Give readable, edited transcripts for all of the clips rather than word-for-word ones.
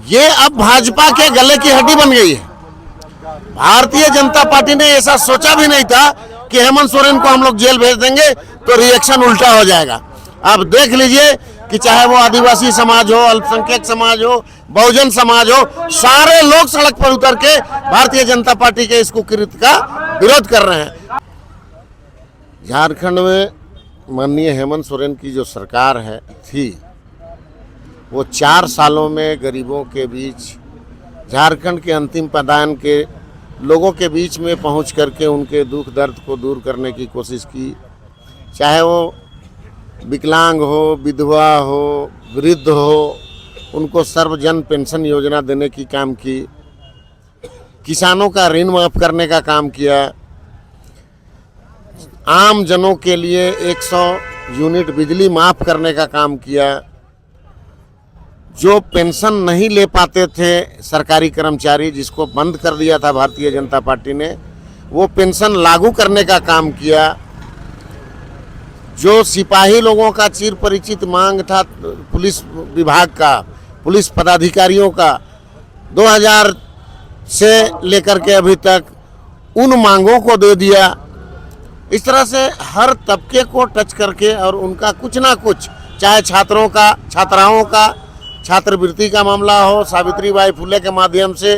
ये अब भाजपा के गले की हड्डी बन गई है। भारतीय जनता पार्टी ने ऐसा सोचा भी नहीं था कि हेमंत सोरेन को हम लोग जेल भेज देंगे तो रिएक्शन उल्टा हो जाएगा। आप देख लीजिए कि चाहे वो आदिवासी समाज हो, अल्पसंख्यक समाज हो, बहुजन समाज हो, सारे लोग सड़क पर उतर के भारतीय जनता पार्टी के इस कुकृत्य का विरोध कर रहे हैं। झारखंड में माननीय हेमंत सोरेन की जो सरकार थी वो 4 सालों में गरीबों के बीच, झारखंड के अंतिम पायदान के लोगों के बीच में पहुंच करके उनके दुख दर्द को दूर करने की कोशिश की। चाहे वो विकलांग हो, विधवा हो, वृद्ध हो, उनको सर्वजन पेंशन योजना देने की काम की, किसानों का ऋण माफ़ करने का काम किया, आम जनों के लिए 100 यूनिट बिजली माफ़ करने का काम किया। जो पेंशन नहीं ले पाते थे सरकारी कर्मचारी, जिसको बंद कर दिया था भारतीय जनता पार्टी ने, वो पेंशन लागू करने का काम किया। जो सिपाही लोगों का चिर परिचित मांग था पुलिस विभाग का, पुलिस पदाधिकारियों का, 2000 से लेकर के अभी तक उन मांगों को दे दिया। इस तरह से हर तबके को टच करके और उनका कुछ ना कुछ, चाहे छात्रों का, छात्राओं का, छात्रवृत्ति का मामला हो, सावित्रीबाई फुले के माध्यम से,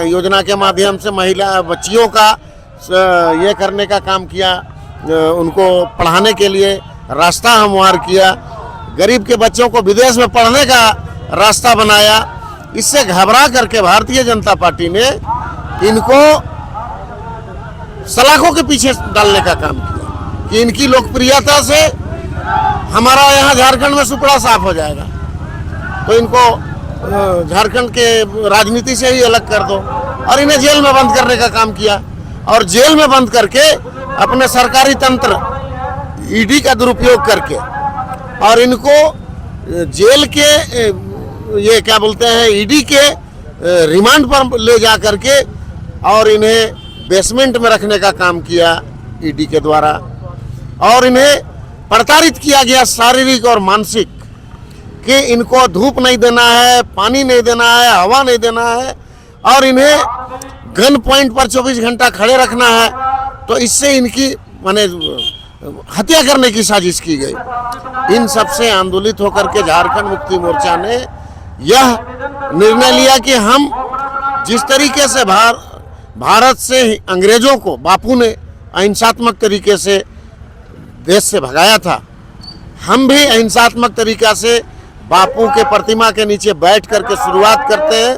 योजना के माध्यम से महिला बच्चियों का ये करने का काम किया, उनको पढ़ाने के लिए रास्ता हमवार किया, गरीब के बच्चों को विदेश में पढ़ने का रास्ता बनाया। इससे घबरा करके भारतीय जनता पार्टी ने इनको सलाखों के पीछे डालने का काम किया कि इनकी लोकप्रियता से हमारा यहाँ झारखंड में सुपड़ा साफ हो जाएगा, तो इनको झारखंड के राजनीति से ही अलग कर दो, और इन्हें जेल में बंद करने का काम किया। और जेल में बंद करके अपने सरकारी तंत्र ईडी का दुरुपयोग करके और इनको जेल के ये क्या बोलते हैं, ईडी के रिमांड पर ले जा करके और इन्हें बेसमेंट में रखने का काम किया ईडी के द्वारा। और इन्हें प्रताड़ित किया गया शारीरिक और मानसिक, कि इनको धूप नहीं देना है, पानी नहीं देना है, हवा नहीं देना है, और इन्हें गन पॉइंट पर 24 घंटा खड़े रखना है। तो इससे इनकी माने हत्या करने की साजिश की गई। इन सब से आंदोलित होकर के झारखंड मुक्ति मोर्चा ने यह निर्णय लिया कि हम जिस तरीके से भारत से अंग्रेजों को बापू ने अहिंसात्मक तरीके से देश से भगाया था, हम भी अहिंसात्मक तरीका से बापू के प्रतिमा के नीचे बैठ करके शुरुआत करते हैं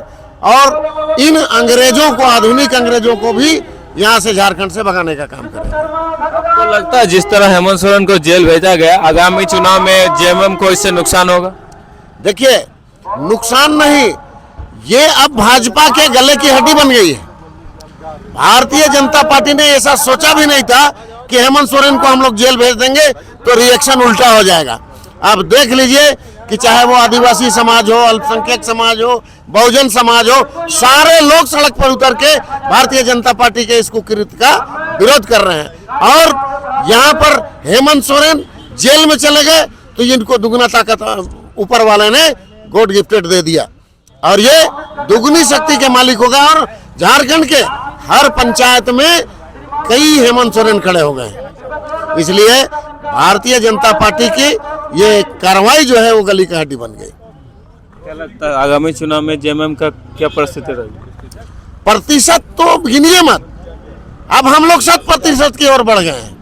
और इन अंग्रेजों को, आधुनिक अंग्रेजों को भी यहाँ से झारखंड से भगाने का काम करें। तो लगता है जिस तरह हेमंत सोरेन को जेल भेजा गया, आगामी चुनाव में जेएमएम को इससे नुकसान होगा? देखिए, नुकसान नहीं, ये अब भाजपा के गले की हड्डी बन गई है। भारतीय जनता पार्टी ने ऐसा सोचा भी नहीं था कि हेमंत सोरेन को हम लोग जेल भेज देंगे तो रिएक्शन उल्टा हो जाएगा। आप देख लीजिए कि चाहे वो आदिवासी समाज हो, अल्पसंख्यक समाज हो, बहुजन समाज हो, सारे लोग सड़क पर उतर के भारतीय जनता पार्टी के इस कुकृत्य का विरोध कर रहे हैं। और यहाँ पर हेमंत सोरेन जेल में चले गए तो इनको दुगना ताकत ऊपर वाले ने गॉड गिफ्टेड दे दिया, और ये दुगनी शक्ति के मालिक होगा। और झारखंड के हर पंचायत में कई हेमंत सोरेन खड़े हो गए, इसलिए भारतीय जनता पार्टी की ये कार्रवाई जो है वो गली का हड्डी बन गई। क्या लगता है आगामी चुनाव में जेएमएम का क्या परिस्थिति रहेगी? प्रतिशत तो गिनिए मत, अब हम लोग 100% की ओर बढ़ गए हैं।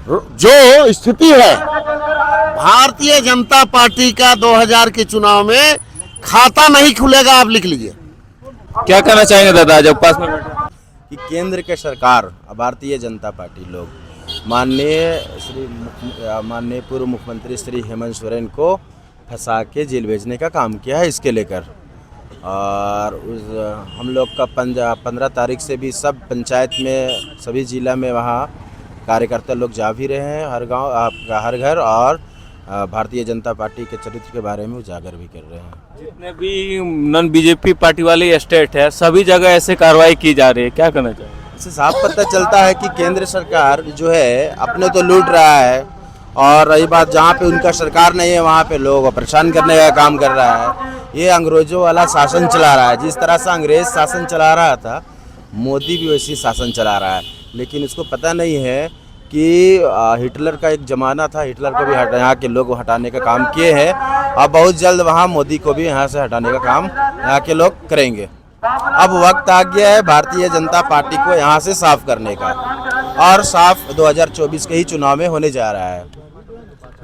जो स्थिति है भारतीय जनता पार्टी का 2000 के चुनाव में खाता नहीं खुलेगा, आप लिख लीजिए। क्या कहना चाहेंगे दादा जब पास में बैठे? कि केंद्र के सरकार भारतीय जनता पार्टी लोग माननीय पूर्व मुख्यमंत्री श्री हेमंत सोरेन को फंसा के जेल भेजने का काम किया है, इसके लेकर। और हम लोग का 15 तारीख से भी सब पंचायत में, सभी जिला में वहाँ कार्यकर्ता लोग जा भी रहे हैं, हर गांव, हर घर, और भारतीय जनता पार्टी के चरित्र के बारे में उजागर भी कर रहे हैं। जितने भी नॉन बीजेपी पार्टी वाली स्टेट है, सभी जगह ऐसे कार्रवाई की जा रही है, क्या कहना चाहिए? इससे साफ पता चलता है कि केंद्र सरकार जो है अपने तो लूट रहा है और रही बात जहाँ पे उनका सरकार नहीं है वहाँ पे लोग परेशान करने का काम कर रहा है। ये अंग्रेजों वाला शासन चला रहा है। जिस तरह से अंग्रेज शासन चला रहा था मोदी भी वैसी शासन चला रहा है। लेकिन उसको पता नहीं है कि हिटलर का एक ज़माना था, हिटलर को भी यहाँ के लोग हटाने का काम किए हैं। अब बहुत जल्द वहाँ मोदी को भी यहाँ से हटाने का काम यहाँ के लोग करेंगे। अब वक्त आ गया है भारतीय जनता पार्टी को यहाँ से साफ करने का, और साफ 2024 के ही चुनाव में होने जा रहा है।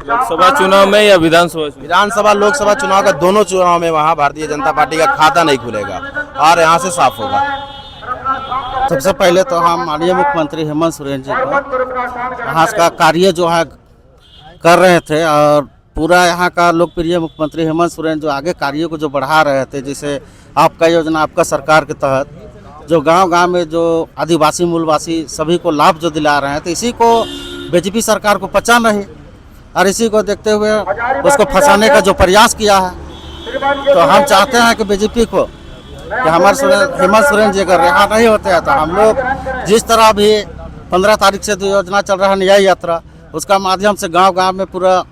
लोकसभा चुनाव में या विधानसभा चुनाव? विधानसभा लोकसभा चुनाव का दोनों चुनाव में वहाँ भारतीय जनता पार्टी का खाता नहीं खुलेगा और यहाँ से साफ होगा। सबसे पहले तो हम माननीय मुख्यमंत्री हेमंत सोरेन जी को यहाँ का कार्य जो है कर रहे थे, और पूरा यहाँ का लोकप्रिय मुख्यमंत्री हेमंत सोरेन जो आगे कार्यों को जो बढ़ा रहे थे, जैसे आपका योजना आपका सरकार के तहत जो गांव-गांव में जो आदिवासी मूलवासी सभी को लाभ जो दिला रहे हैं, तो इसी को बीजेपी सरकार को पचा नहीं, और इसी को देखते हुए उसको फंसाने का जो प्रयास किया है। तो हम चाहते हैं कि बीजेपी को कि हमारे हेमंत सोरेन जी अगर रिहा नहीं होते हैं तो हम लोग जिस तरह भी 15 तारीख से जो योजना चल रहा है न्याय यात्रा, उसका माध्यम से गांव-गांव में पूरा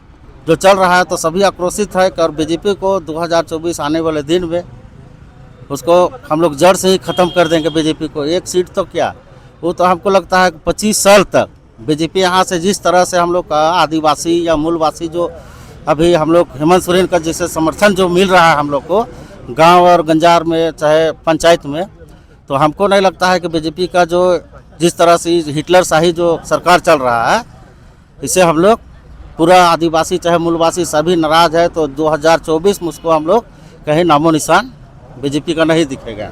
जो चल रहा है, तो सभी आक्रोशित है और बीजेपी को 2024 आने वाले दिन में उसको हम लोग जड़ से ही ख़त्म कर देंगे। बीजेपी को एक सीट तो क्या, वो तो हमको लगता है 25 साल तक बीजेपी यहाँ से जिस तरह से हम लोग का आदिवासी या मूलवासी जो अभी हम लोग हेमंत सोरेन का जैसे समर्थन जो मिल रहा है हम लोग को गांव और गंजार में चाहे पंचायत में, तो हमको नहीं लगता है कि बीजेपी का जो जिस तरह से हिटलर शाही जो सरकार चल रहा है, इसे हम लोग पूरा आदिवासी चाहे मूलवासी सभी नाराज है। तो 2024 में उसको हम लोग कहीं नामो निशान बीजेपी का नहीं दिखेगा।